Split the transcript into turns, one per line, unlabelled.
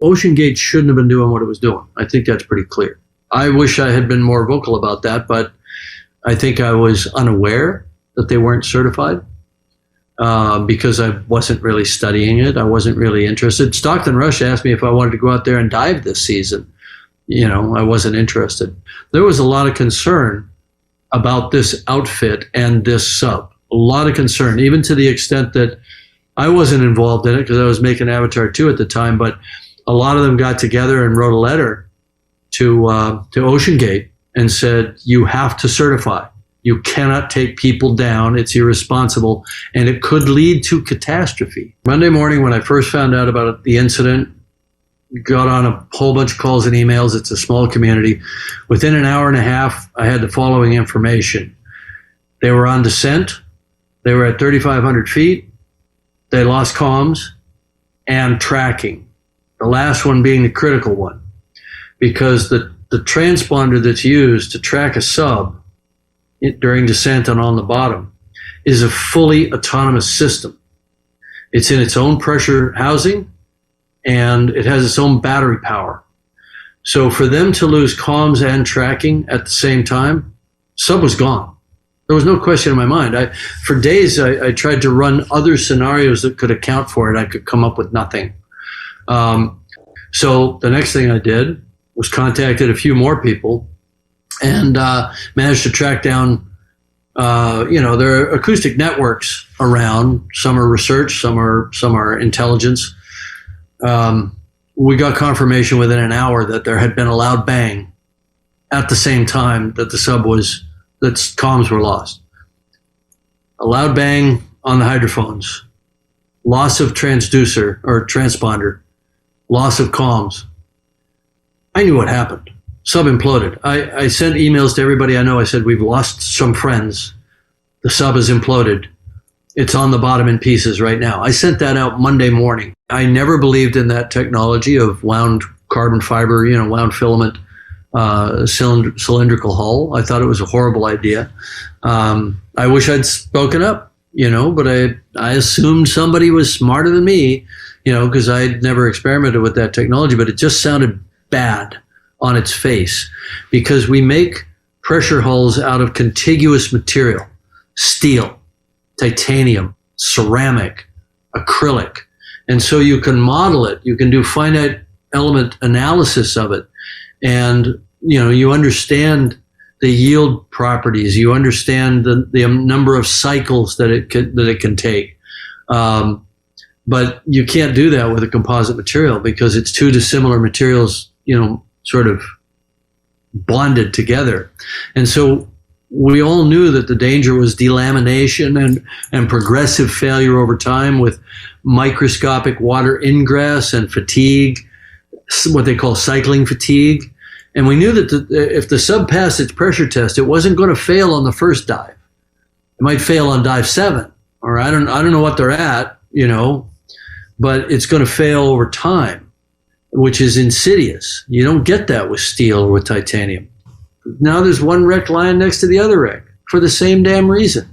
Ocean Gate shouldn't have been doing what it was doing. I think that's pretty clear. I wish I had been more vocal about that, but I think I was unaware that they weren't certified because I wasn't really studying it. I wasn't really interested. Stockton Rush asked me if I wanted to go out there and dive this season. I wasn't interested. There was a lot of concern about this outfit and this sub. A lot of concern, even to the extent that I wasn't involved in it because I was making Avatar 2 at the time, but a lot of them got together and wrote a letter to Ocean Gate and said, you have to certify. You cannot take people down. It's irresponsible, and it could lead to catastrophe. Monday morning, when I first found out about the incident, got on a whole bunch of calls and emails. It's a small community. Within an hour and a half, I had the following information. They were on descent. They were at 3,500 feet. They lost comms and tracking. The last one being the critical one, because the transponder that's used to track a sub during descent and on the bottom is a fully autonomous system. It's in its own pressure housing, and it has its own battery power. So for them to lose comms and tracking at the same time, sub was gone. There was no question in my mind. For days, I tried to run other scenarios that could account for it. I could come up with nothing. So the next thing I did was contacted a few more people and managed to track down, there are acoustic networks around. Some are research, some are intelligence. We got confirmation within an hour that there had been a loud bang at the same time that that comms were lost. A loud bang on the hydrophones, loss of transducer or transponder, loss of comms. I knew what happened. Sub imploded. I sent emails to everybody I know. I said, we've lost some friends. The sub is imploded. It's on the bottom in pieces right now. I sent that out Monday morning. I never believed in that technology of wound carbon fiber, wound filament, cylindrical hull. I thought it was a horrible idea. I wish I'd spoken up, but I assumed somebody was smarter than me, because I'd never experimented with that technology, but it just sounded bad on its face because we make pressure hulls out of contiguous material, steel, titanium, ceramic, acrylic. And so you can model it. You can do finite element analysis of it. And, you understand the yield properties. You understand the number of cycles that it can take. But you can't do that with a composite material because it's two dissimilar materials, sort of bonded together. And so we all knew that the danger was delamination and progressive failure over time with microscopic water ingress and fatigue, what they call cycling fatigue. And we knew that if the sub passed its pressure test, it wasn't going to fail on the first dive. It might fail on dive 7, or I don't know what they're at, but it's going to fail over time, which is insidious. You don't get that with steel or with titanium. Now there's one wreck lying next to the other wreck for the same damn reason.